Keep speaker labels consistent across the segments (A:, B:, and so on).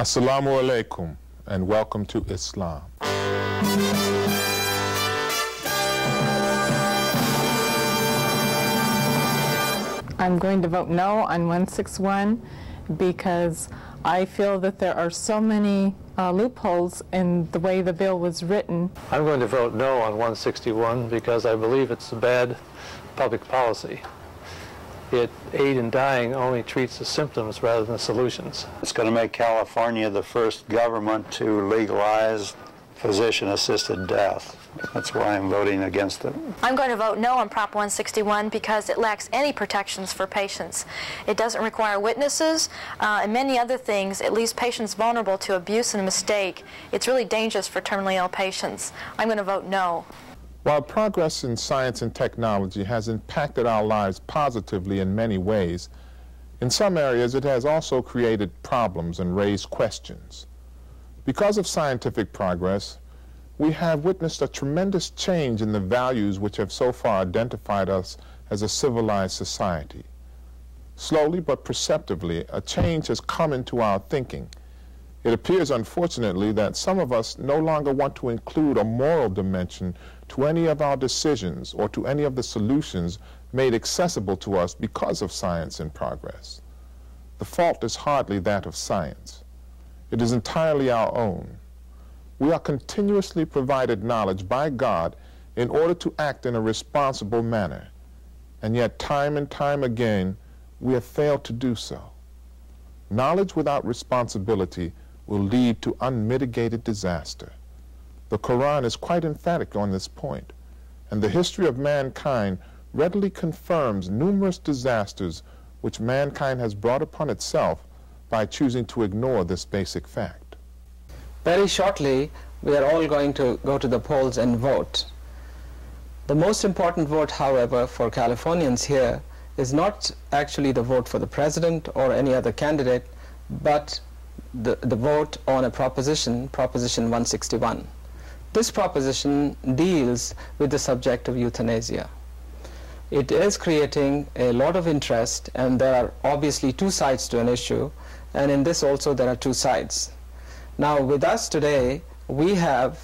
A: Assalamu alaikum and welcome to Islam.
B: I'm going to vote no on 161 because I feel that there are so many loopholes in the way the bill was written.
C: I'm going to vote no on 161 because I believe it's a bad public policy. Aid in dying only treats the symptoms rather than the solutions.
D: It's going to make California the first government to legalize physician-assisted death. That's why I'm voting against it.
E: I'm going to vote no on Prop 161 because it lacks any protections for patients. It doesn't require witnesses and many other things. It leaves patients vulnerable to abuse and mistake. It's really dangerous for terminally ill patients. I'm going to vote no.
A: While progress in science and technology has impacted our lives positively in many ways, in some areas it has also created problems and raised questions. Because of scientific progress, we have witnessed a tremendous change in the values which have so far identified us as a civilized society. Slowly but perceptibly, a change has come into our thinking. It appears, unfortunately, that some of us no longer want to include a moral dimension to any of our decisions or to any of the solutions made accessible to us because of science and progress. The fault is hardly that of science. It is entirely our own. We are continuously provided knowledge by God in order to act in a responsible manner, and yet time and time again we have failed to do so. Knowledge without responsibility will lead to unmitigated disaster. The Quran is quite emphatic on this point, and the history of mankind readily confirms numerous disasters which mankind has brought upon itself by choosing to ignore this basic fact.
F: Very shortly, we are all going to go to the polls and vote. The most important vote, however, for Californians here is not actually the vote for the president or any other candidate, but the vote on a proposition, Proposition 161. This proposition deals with the subject of euthanasia. It is creating a lot of interest, and there are obviously two sides to an issue, and in this also there are two sides. Now with us today we have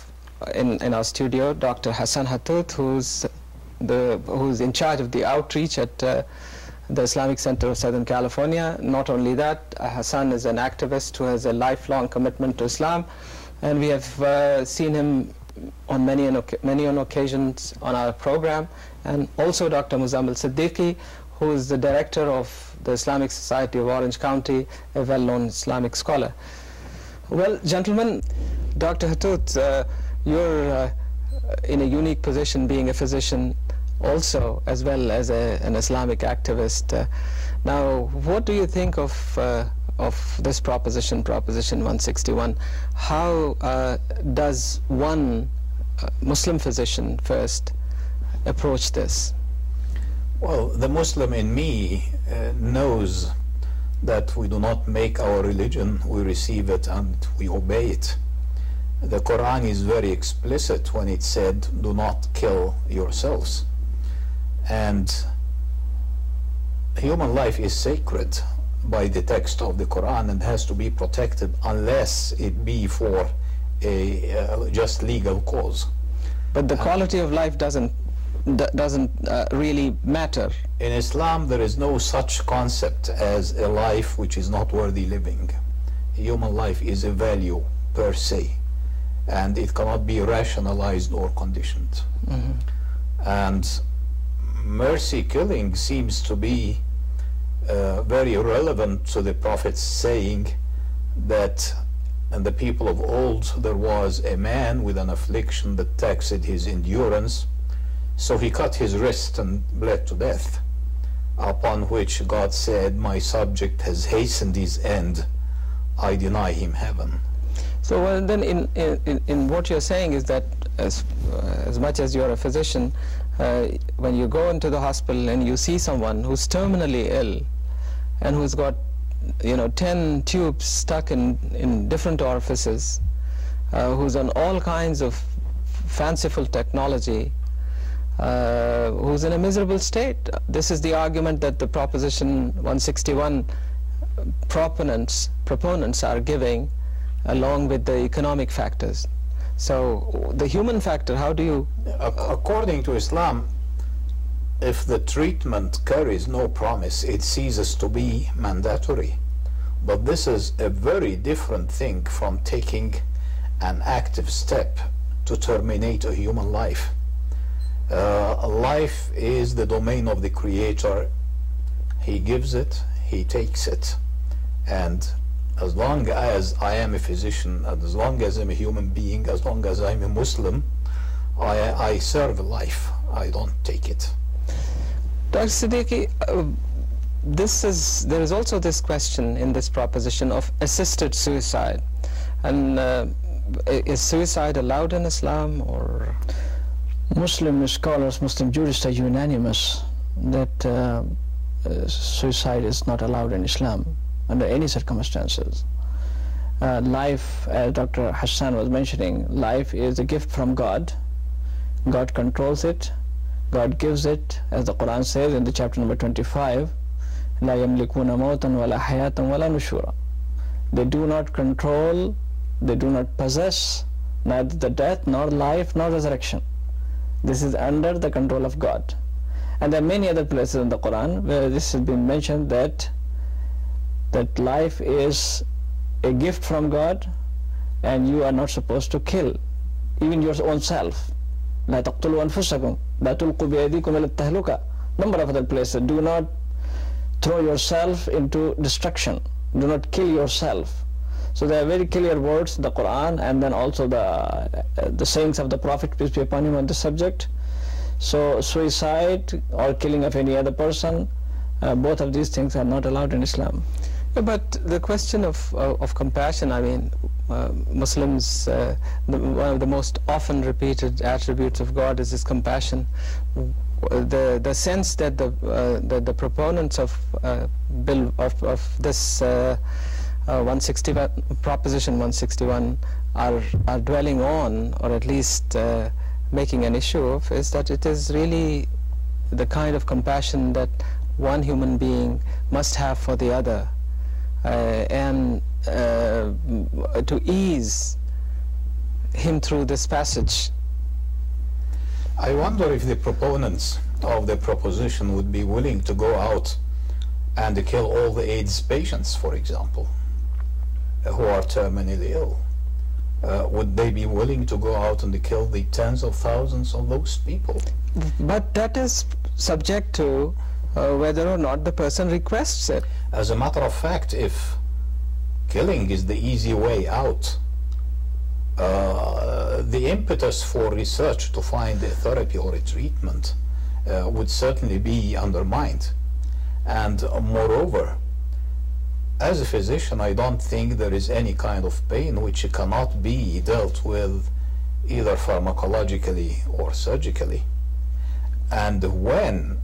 F: in our studio Dr. Hassan Hattout, who's in charge of the outreach at the Islamic Center of Southern California. Not only that, Hassan is an activist who has a lifelong commitment to Islam, and we have seen him on many occasions on our program. And also Dr. Muzammil Siddiqui, who is the director of the Islamic Society of Orange County, a well-known Islamic scholar. Well, gentlemen, Dr. Hattout, you're in a unique position being a physician also, as well as an Islamic activist. Now, what do you think of this proposition, Proposition 161? How does one Muslim physician first approach this?
G: Well, the Muslim in me knows that we do not make our religion, we receive it and we obey it. The Quran is very explicit when it said, do not kill yourselves. And human life is sacred by the text of the Quran and has to be protected unless it be for a just legal cause.
F: But the quality of life doesn't really matter.
G: In Islam, there is no such concept as a life which is not worthy living. Human life is a value per se, and it cannot be rationalized or conditioned. Mm-hmm. And mercy killing seems to be very relevant to the Prophet's saying that in the people of old there was a man with an affliction that taxed his endurance, so he cut his wrist and bled to death, upon which God said, my subject has hastened his end, I deny him heaven.
F: So well, then in what you're saying is that as much as you're a physician, when you go into the hospital and you see someone who's terminally ill and who's got 10 tubes stuck in different orifices, who's on all kinds of fanciful technology, who's in a miserable state. This is the argument that the Proposition 161 proponents are giving, along with the economic factors. So the human factor, how do you...
G: According to Islam, if the treatment carries no promise, it ceases to be mandatory. But this is a very different thing from taking an active step to terminate a human life. Life is the domain of the Creator. He gives it, He takes it. And as long as I am a physician, and as long as I'm a human being, as long as I'm a Muslim, I serve life. I don't take it.
F: Dr. Siddiqui, there is also this question in this proposition of assisted suicide. And is suicide allowed in Islam, or?
H: Muslim scholars, Muslim jurists are unanimous that suicide is not allowed in Islam under any circumstances. Life, as Dr. Hassan was mentioning, life is a gift from God. God controls it. God gives it, as the Quran says in the chapter number 25, لا يملكون موتا ولا حياة ولا نشورا. They do not control, they do not possess neither the death nor life nor resurrection. This is under the control of God. And there are many other places in the Quran where this has been mentioned, that life is a gift from God and you are not supposed to kill even your own self. لا تقتلوا أنفسكم لا تلقوا بأيديكم إلى التهلكة. Number of other places. Do not throw yourself into destruction. Do not kill yourself. So there are very clear words in the Quran, and then also the sayings of the Prophet, peace be upon him, on this subject. So suicide or killing of any other person, both of these things are not allowed in Islam.
F: Yeah, but the question of compassion, I mean, Muslims, one of the most often repeated attributes of God is His compassion. The sense that the proponents of this 161, Proposition 161 are dwelling on, or at least making an issue of, is that it is really the kind of compassion that one human being must have for the other, and to ease him through this passage.
G: I wonder if the proponents of the proposition would be willing to go out and kill all the AIDS patients, for example, who are terminally ill. Would they be willing to go out and kill the tens of thousands of those people?
F: But that is subject to whether or not the person requests it.
G: As a matter of fact, if killing is the easy way out, the impetus for research to find a therapy or a treatment would certainly be undermined. And moreover, as a physician, I don't think there is any kind of pain which cannot be dealt with either pharmacologically or surgically. And when,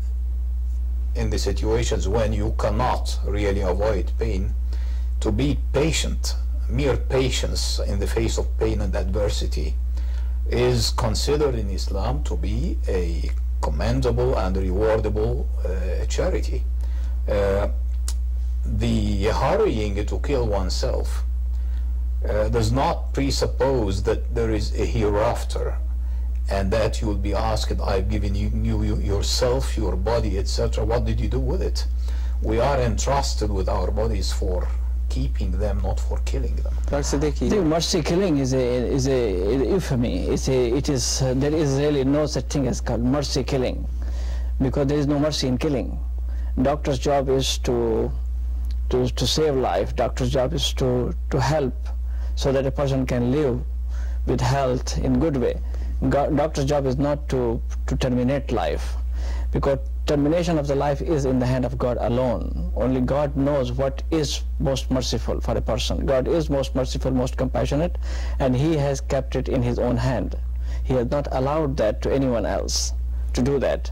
G: in the situations when you cannot really avoid pain, to be patient, mere patience in the face of pain and adversity, is considered in Islam to be a commendable and rewardable charity. The hurrying to kill oneself does not presuppose that there is a hereafter and that you will be asked, I've given you yourself, your body, etc. What did you do with it? We are entrusted with our bodies for keeping them, not for killing them.
H: I think mercy killing is a infamy. There is really no such thing as called mercy killing, because there is no mercy in killing. Doctor's job is to save life. Doctor's job is to help so that a person can live with health in good way. Doctor's job is not to terminate life, because termination of the life is in the hand of God alone. Only God knows what is most merciful for a person. God is most merciful, most compassionate, and He has kept it in His own hand. He has not allowed that to anyone else to do that,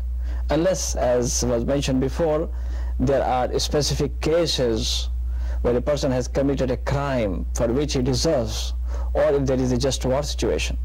H: unless, as was mentioned before, there are specific cases where a person has committed a crime for which he deserves, or if there is a just war situation.